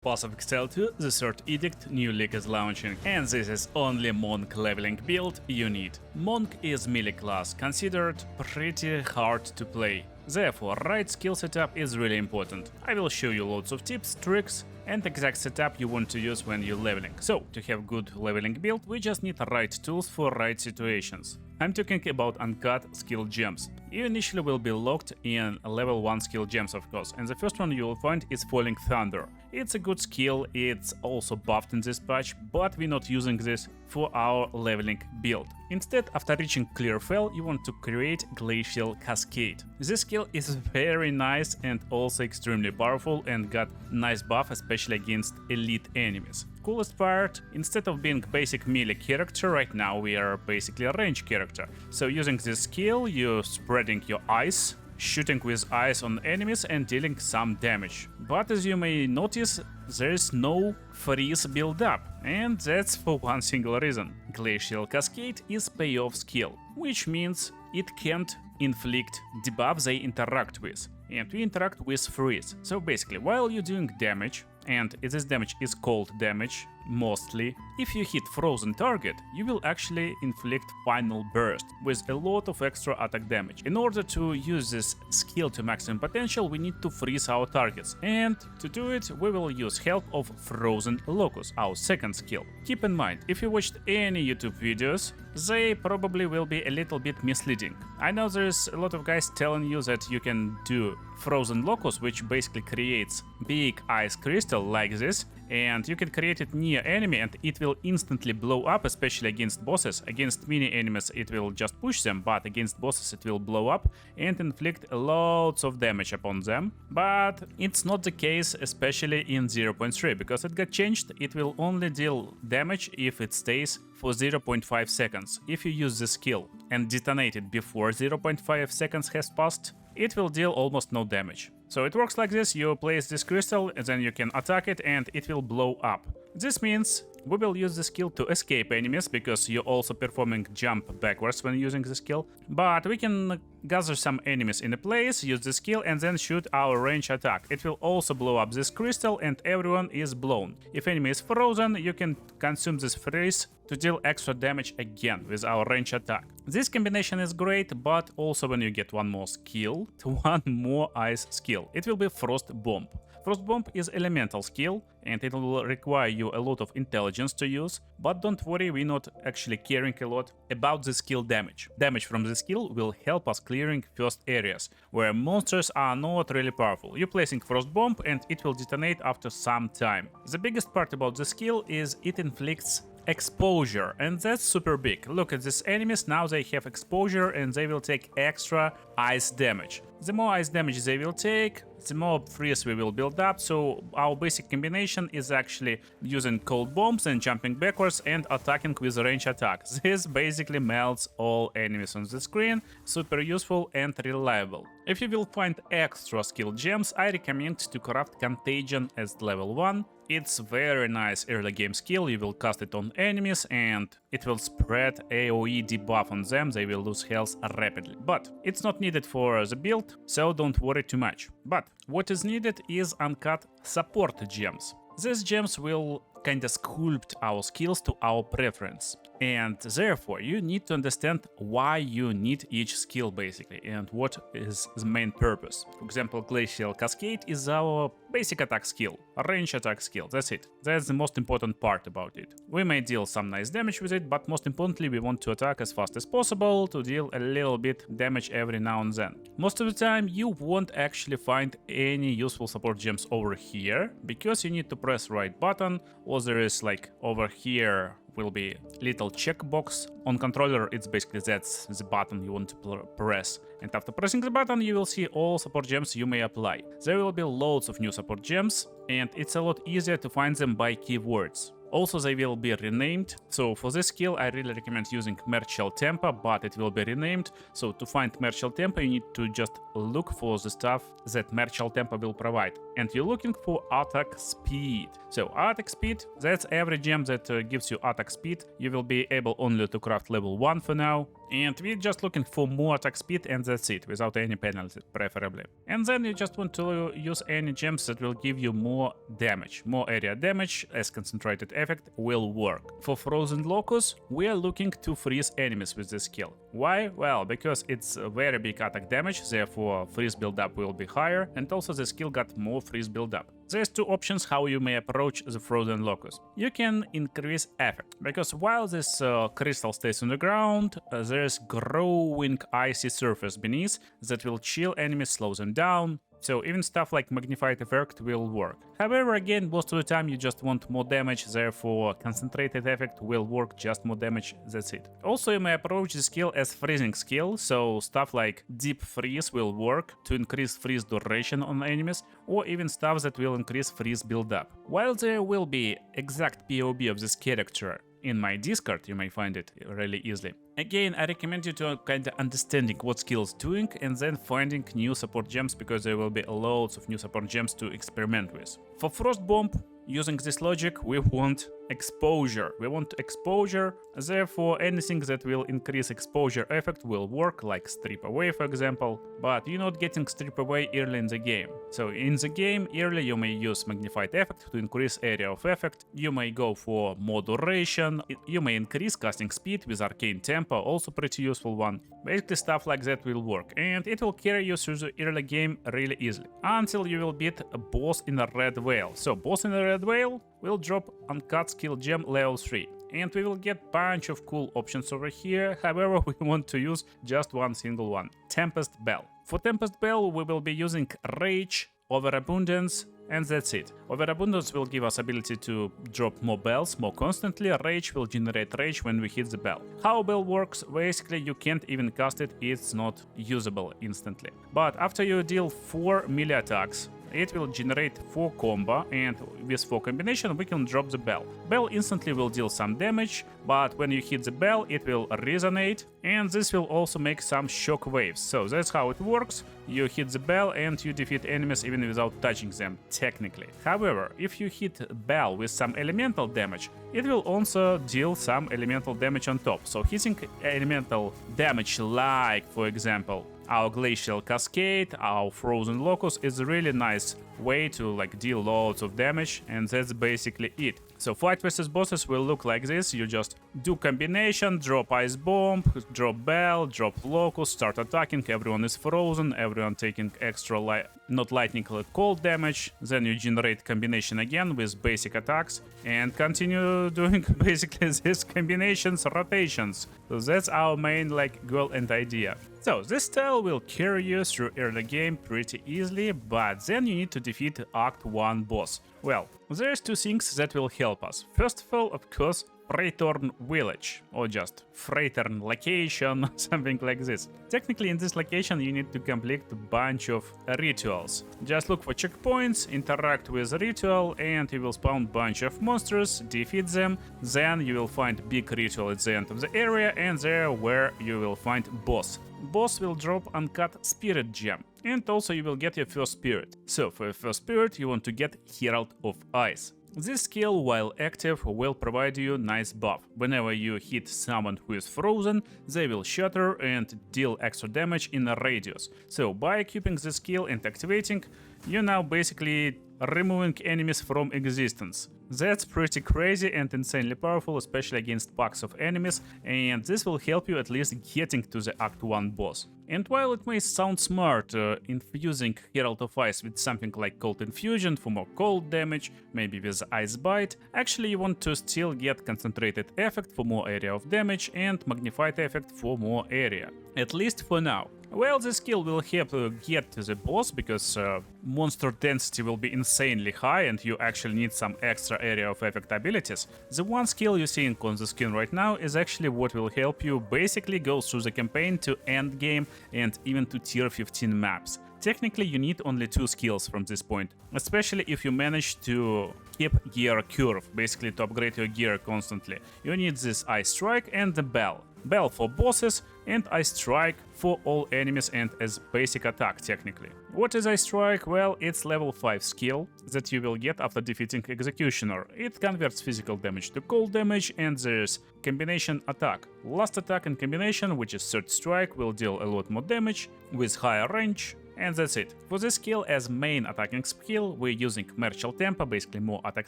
Path of Exile 2, the third edict, new league is launching, and this is only Monk leveling build you need. Monk is melee class, considered pretty hard to play. Therefore, right skill setup is really important. I will show you lots of tips, tricks, and exact setup you want to use when you're leveling. So, to have good leveling build, we just need right tools for right situations. I'm talking about uncut skill gems. You initially will be locked in level 1 skill gems, of course, and the first one you will find is Falling Thunder. It's a good skill, it's also buffed in this patch, but we're not using this for our leveling build. Instead, after reaching Clear Fell, you want to create Glacial Cascade. This skill is very nice and also extremely powerful and got nice buff, especially against elite enemies. Coolest part, instead of being basic melee character, right now we are basically a range character. So using this skill, you're spreading your ice, shooting with ice on enemies and dealing some damage. But as you may notice, there is no freeze build up, and that's for one single reason. Glacial Cascade is payoff skill, which means it can't inflict debuffs they interact with, and we interact with freeze. So basically, while you're doing damage, and this damage is cold damage, mostly, if you hit frozen target, you will actually inflict final burst with a lot of extra attack damage. In order to use this skill to maximum potential, we need to freeze our targets, and to do it, we will use help of Frozen Locus, our second skill. Keep in mind, if you watched any YouTube videos, they probably will be a little bit misleading. I know there's a lot of guys telling you that you can do Frozen Locus, which basically creates big ice crystal like this, and you can create it near enemy and it will instantly blow up, especially against bosses. Against mini enemies it will just push them, but against bosses it will blow up and inflict loads of damage upon them. But it's not the case, especially in 0.3, because it got changed. It will only deal damage if it stays for 0.5 seconds. If you use the skill and detonate it before 0.5 seconds has passed, it will deal almost no damage. So it works like this: you place this crystal and then you can attack it and it will blow up. This means we will use the skill to escape enemies, because you're also performing jump backwards when using the skill. But we can gather some enemies in a place, use the skill and then shoot our range attack. It will also blow up this crystal and everyone is blown. If enemy is frozen, you can consume this freeze to deal extra damage again with our range attack. This combination is great, but also when you get one more skill, one more ice skill, it will be Frost Bomb. Frost Bomb is elemental skill and it will require you a lot of intelligence to use, but don't worry, we're not actually caring a lot about the skill damage. Damage from the skill will help us clearing first areas where monsters are not really powerful. You're placing Frost Bomb and it will detonate after some time. The biggest part about the skill is it inflicts exposure, and that's super big. Look at these enemies, now they have exposure and they will take extra ice damage. The more ice damage they will take, the more freeze we will build up. So our basic combination is actually using cold bombs and jumping backwards and attacking with range attack. This basically melts all enemies on the screen, super useful and reliable. If you will find extra skill gems, I recommend to craft Contagion as level 1. It's very nice early game skill. You will cast it on enemies and it will spread AoE debuff on them. They will lose health rapidly. But it's not needed for the build, so don't worry too much. But what is needed is uncut support gems. These gems will kinda sculpt our skills to our preference. And therefore, you need to understand why you need each skill basically and what is the main purpose. For example, Glacial Cascade is our basic attack skill, a range attack skill, that's it. That's the most important part about it. We may deal some nice damage with it, but most importantly we want to attack as fast as possible to deal a little bit damage every now and then. Most of the time you won't actually find any useful support gems over here, because you need to press right button, or there is like over here will be little checkbox. On controller it's basically that's the button you want to press, and after pressing the button you will see all support gems you may apply. There will be loads of new support gems and it's a lot easier to find them by keywords. Also, they will be renamed, so for this skill I really recommend using Martial Tempo, but it will be renamed. So to find Martial Tempo you need to just look for the stuff that Martial Tempo will provide, and you're looking for attack speed. So attack speed, that's every gem that gives you attack speed. You will be able only to craft level 1 for now, And we're just looking for more attack speed and that's it, without any penalties preferably. And then you just want to use any gems that will give you more damage. More area damage as concentrated effect will work. For Frozen Locus, we are looking to freeze enemies with this skill. Why? Well, because it's a very big attack damage, therefore freeze build-up will be higher, and also the skill got more freeze build-up. There's two options how you may approach the Frozen Locus. You can increase effect, because while this crystal stays on the ground, there's growing icy surface beneath that will chill enemies, slow them down. So even stuff like magnified effect will work. However, again, most of the time you just want more damage, therefore concentrated effect will work, just more damage, that's it. Also, you may approach the skill as freezing skill, so stuff like deep freeze will work to increase freeze duration on enemies, or even stuff that will increase freeze build-up. While there will be exact POB of this character in my Discord, you may find it really easily. Again, I recommend you to kind of understanding what skills doing and then finding new support gems, because there will be loads of new support gems to experiment with. For Frost Bomb, using this logic, we want exposure. We want exposure, therefore anything that will increase exposure effect will work, like strip away for example, but you're not getting strip away early in the game. So in the game early you may use magnified effect to increase area of effect, you may go for more duration, you may increase casting speed with arcane tempo, also pretty useful one. Basically stuff like that will work, and it will carry you through the early game really easily, until you will beat a boss in a red whale. So boss in a red whale will drop uncut skill gem level 3. And we will get bunch of cool options over here, however we want to use just one single one, Tempest Bell. For Tempest Bell we will be using Rage, Overabundance, and that's it. Overabundance will give us ability to drop more bells more constantly, Rage will generate rage when we hit the bell. How bell works, basically you can't even cast it, it's not usable instantly. But after you deal 4 melee attacks, it will generate 4 combo, and with 4 combination we can drop the bell. Bell instantly will deal some damage, but when you hit the bell it will resonate, and this will also make some shock waves. So that's how it works. You hit the bell and you defeat enemies even without touching them, technically. However, if you hit bell with some elemental damage, it will also deal some elemental damage on top. So hitting elemental damage, like for example our Glacial Cascade, our Frozen Locus, is a really nice way to like deal loads of damage, and that's basically it. So fight versus bosses will look like this. You just do combination, drop Ice Bomb, drop Bell, drop Locus, start attacking, everyone is frozen, everyone taking extra not lightning, cold damage, then you generate combination again with basic attacks and continue doing basically these combinations, rotations. So that's our main like goal and idea. So this style will carry you through early game pretty easily, but then you need to defeat Act 1 boss. Well, there's two things that will help us. First of all, of course, Freightorn Village, or just Freightorn location, something like this. Technically in this location you need to complete a bunch of rituals. Just look for checkpoints, interact with ritual, and you will spawn bunch of monsters, defeat them, then you will find big ritual at the end of the area, and there where you will find boss. Boss will drop uncut spirit gem, and also you will get your first spirit. So for your first spirit you want to get Herald of Ice. This skill, while active, will provide you nice buff. Whenever you hit someone who is frozen, they will shatter and deal extra damage in a radius. So by equipping this skill and activating, you're now basically removing enemies from existence. That's pretty crazy and insanely powerful, especially against packs of enemies, and this will help you at least getting to the Act 1 boss. And while it may sound smart infusing Herald of Ice with something like Cold Infusion for more cold damage, maybe with Ice Bite, actually you want to still get Concentrated Effect for more area of damage and Magnified Effect for more area. At least for now. Well, this skill will help you get to the boss, because monster density will be insanely high and you actually need some extra area of effect abilities. The one skill you're seeing on the screen right now is actually what will help you basically go through the campaign to end game and even to tier 15 maps. Technically you need only 2 skills from this point, especially if you manage to keep gear curve, basically to upgrade your gear constantly. You need this Ice Strike and the Bell. Bell for bosses and Ice Strike for all enemies and as basic attack technically. What is Ice Strike? Well, it's level 5 skill that you will get after defeating Executioner. It converts physical damage to cold damage, and there's combination attack. Last attack in combination, which is Third Strike, will deal a lot more damage with higher range. And that's it. For this skill as main attacking skill, we're using Martial Tempo, basically more attack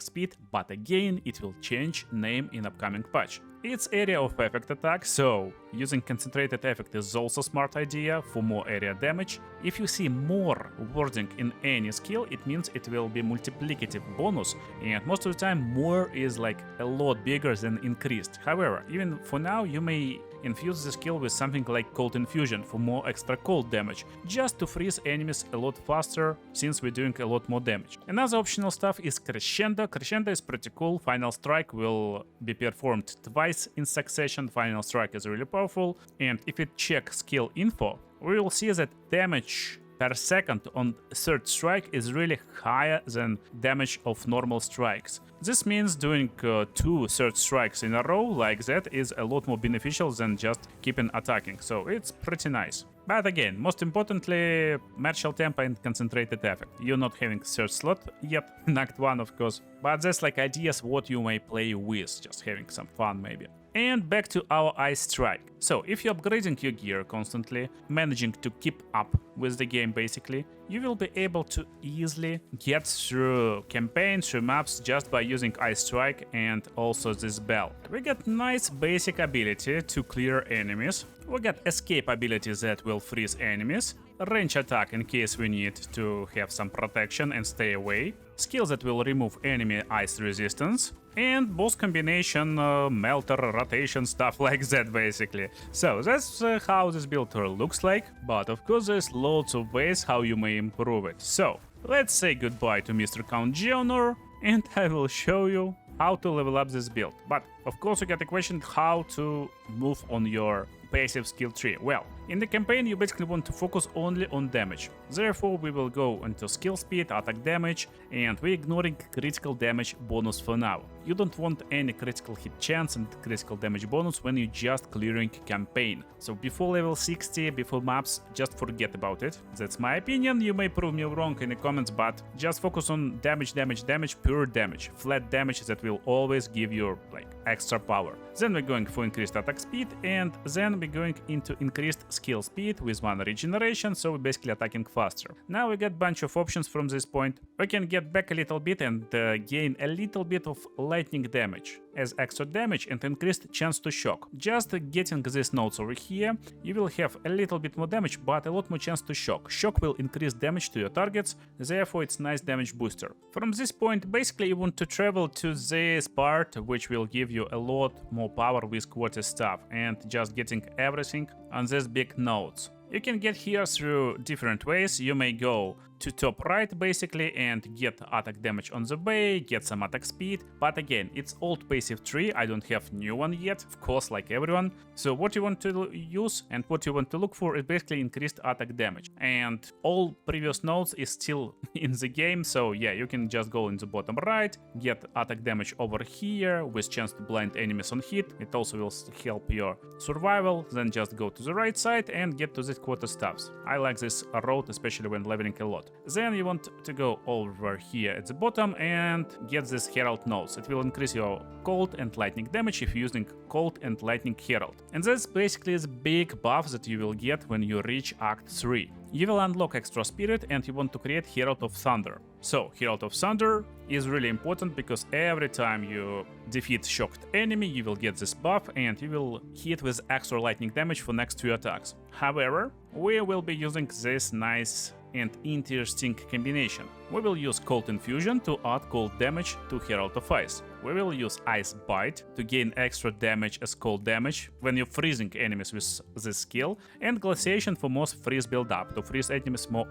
speed, but again it will change name in upcoming patch. It's area of effect attack, so using concentrated effect is also smart idea for more area damage. If you see more wording in any skill, it means it will be multiplicative bonus, and most of the time more is like a lot bigger than increased. However, even for now you may infuse the skill with something like Cold Infusion for more extra cold damage, just to freeze enemies a lot faster, since we're doing a lot more damage. Another optional stuff is Crescendo. Crescendo is pretty cool. Final Strike will be performed twice in succession. Final Strike is really powerful, and if you check skill info, we will see that damage per second on Third Strike is really higher than damage of normal strikes. This means doing 2 Third Strikes in a row like that is a lot more beneficial than just keeping attacking, so it's pretty nice. But again, most importantly, Martial Tempo and Concentrated Effect. You're not having third slot yet in Act 1, of course, but that's like ideas what you may play with, just having some fun maybe. And back to our Ice Strike. So if you're upgrading your gear constantly, managing to keep up with the game basically, you will be able to easily get through campaigns, through maps just by using Ice Strike and also this bell. We got nice basic ability to clear enemies. We got escape ability that will freeze enemies, range attack in case we need to have some protection and stay away, skills that will remove enemy ice resistance, and boss combination, melter, rotation, stuff like that basically. So that's how this build looks like, but of course there's lots of ways how you may improve it. So let's say goodbye to Mr. Count Geonor, and I will show you how to level up this build. But of course you get the question how to move on your passive skill tree. Well, in the campaign you basically want to focus only on damage. Therefore we will go into skill speed, attack damage, and we're ignoring critical damage bonus for now. You don't want any critical hit chance and critical damage bonus when you're just clearing campaign. So before level 60, before maps, just forget about it. That's my opinion, you may prove me wrong in the comments, but just focus on damage, pure damage, flat damage that will always give you like extra power. Then we're going for increased attack speed, and then we're going into increased skill speed with 1 regeneration, so we're basically attacking faster. Now we get bunch of options from this point. We can get back a little bit and gain a little bit of lightning damage as extra damage and increased chance to shock. Just getting these notes over here, you will have a little bit more damage, but a lot more chance to shock. Shock will increase damage to your targets, therefore it's nice damage booster. From this point, basically you want to travel to this part, which will give you a lot more power with quarter stuff and just getting everything on these big nodes. You can get here through different ways. You may go to top right basically and get attack damage on the way, get some attack speed, but again, it's old passive tree, I don't have new one yet, of course, like everyone. So what you want to use and what you want to look for is basically increased attack damage, and all previous nodes is still in the game, so yeah, you can just go in the bottom right, get attack damage over here with chance to blind enemies on hit. It also will help your survival. Then just go to the right side and get to this quarter stuffs. I like this road, especially when leveling a lot. Then you want to go over here at the bottom and get this Herald nodes. It will increase your cold and lightning damage if you're using cold and lightning Herald. And that's basically the big buff that you will get when you reach Act 3. You will unlock extra spirit and you want to create Herald of Thunder. So Herald of Thunder is really important because every time you defeat shocked enemy, you will get this buff and you will hit with extra lightning damage for next 2 attacks. However, we will be using this nice and interesting combination. We will use Cold Infusion to add cold damage to Herald of Ice. We will use Ice Bite to gain extra damage as cold damage when you're freezing enemies with this skill, and Glaciation for more freeze build up, to freeze enemies more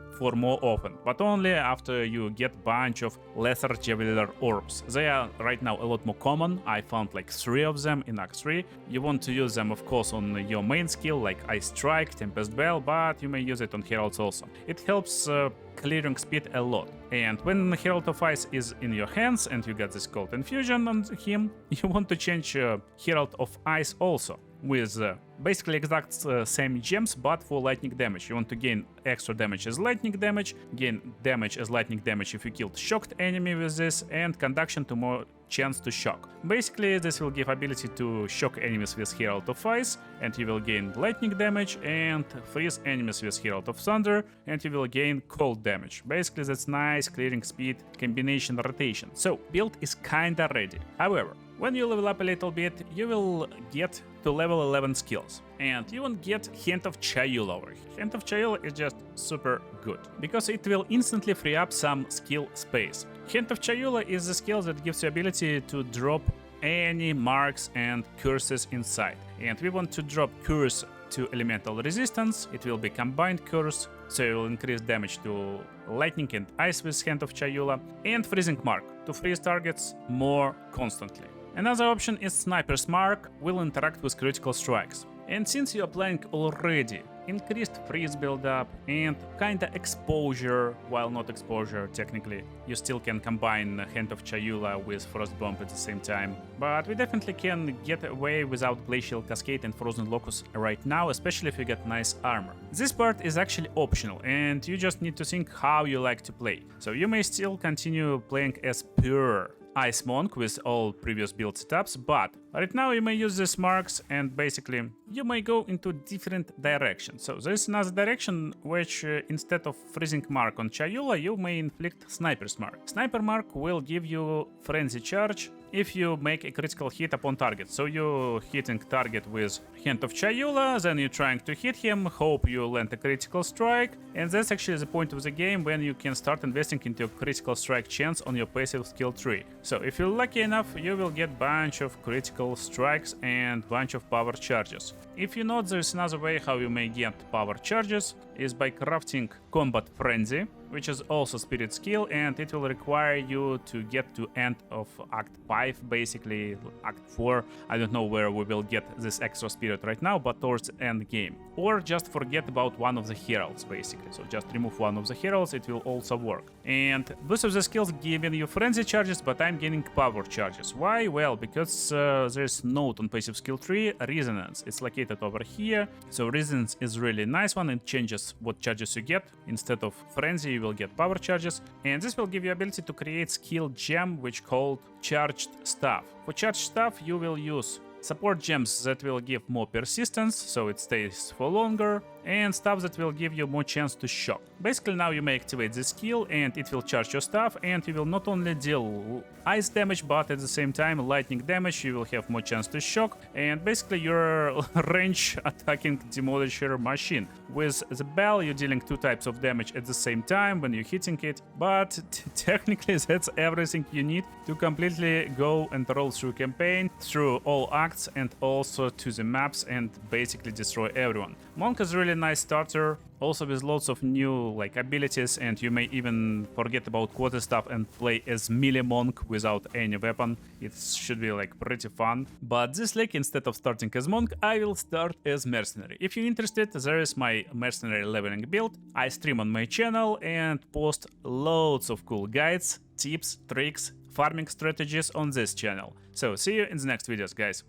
often, but only after you get bunch of Lesser Javeler Orbs. They are right now a lot more common. I found like 3 of them in Act 3. You want to use them of course on your main skill like Ice Strike, Tempest Bell, but you may use it on Heralds also. It helps clearing speed a lot. And when Herald of Ice is in your hands and you get this Cold Infusion on him, you want to change Herald of Ice also. with basically exact same gems, but for lightning damage. You want to gain extra damage as lightning damage, gain damage as lightning damage if you killed shocked enemy with this, and conduction to more chance to shock. Basically, this will give ability to shock enemies with Herald of Ice, and you will gain lightning damage, and freeze enemies with Herald of Thunder, and you will gain cold damage. Basically, that's nice clearing speed combination rotation. So, build is kinda ready. However, when you level up a little bit, you will get to level 11 skills, and you won't get Hand of Chayula over here. Hand of Chayula is just super good, because it will instantly free up some skill space. Hand of Chayula is a skill that gives you ability to drop any marks and curses inside, and we want to drop curse to elemental resistance. It will be combined curse, so it will increase damage to lightning and ice with Hand of Chayula, and freezing mark to freeze targets more constantly. Another option is Sniper's Mark, will interact with critical strikes. And since you are playing already increased freeze build-up and kinda exposure, while not exposure technically, you still can combine Hand of Chayula with Frost Bomb at the same time. But we definitely can get away without Glacial Cascade and Frozen Locus right now, especially if you get nice armor. This part is actually optional, and you just need to think how you like to play. So you may still continue playing as pure Ice Monk with all previous build setups, but right now you may use these marks and basically you may go into different directions. So there is another direction which instead of freezing mark on Chayula, you may inflict Sniper's Mark. Sniper Mark will give you Frenzy Charge if you make a critical hit upon target. So you're hitting target with Hand of Chayula, then you're trying to hit him, hope you land a critical strike, and that's actually the point of the game when you can start investing into a critical strike chance on your passive skill tree. So if you're lucky enough, you will get bunch of critical strikes and bunch of power charges. If you know, there's another way how you may get power charges is by crafting Combat Frenzy, which is also spirit skill, and it will require you to get to end of Act 5, basically Act 4. I don't know where we will get this extra spirit right now, but towards end game. Or just forget about one of the heralds, basically. So just remove one of the heralds, it will also work. And both of the skills giving you frenzy charges, but I'm getting power charges. Why? Well, because there's note on passive skill tree, Resonance. It's located over here. So Resonance is really nice one. It changes what charges you get. Instead of frenzy, you will get power charges, and this will give you ability to create skill gem which called Charged Staff. For Charged Staff you will use support gems that will give more persistence, so it stays for longer, and stuff that will give you more chance to shock. Basically now you may activate this skill and it will charge your stuff, and you will not only deal ice damage but at the same time lightning damage. You will have more chance to shock, and basically you're range attacking demolisher machine. With the bell you're dealing 2 types of damage at the same time when you're hitting it, but technically that's everything you need to completely go and roll through campaign, through all acts, and also to the maps, and basically destroy everyone. Monk is really nice starter, also with lots of new abilities, and you may even forget about quarter stuff and play as melee monk without any weapon. It should be pretty fun. But this league, instead of starting as monk, I will start as mercenary. If you're interested, there is my mercenary leveling build. I stream on my channel and post loads of cool guides, tips, tricks, farming strategies on this channel. So see you in the next videos, guys.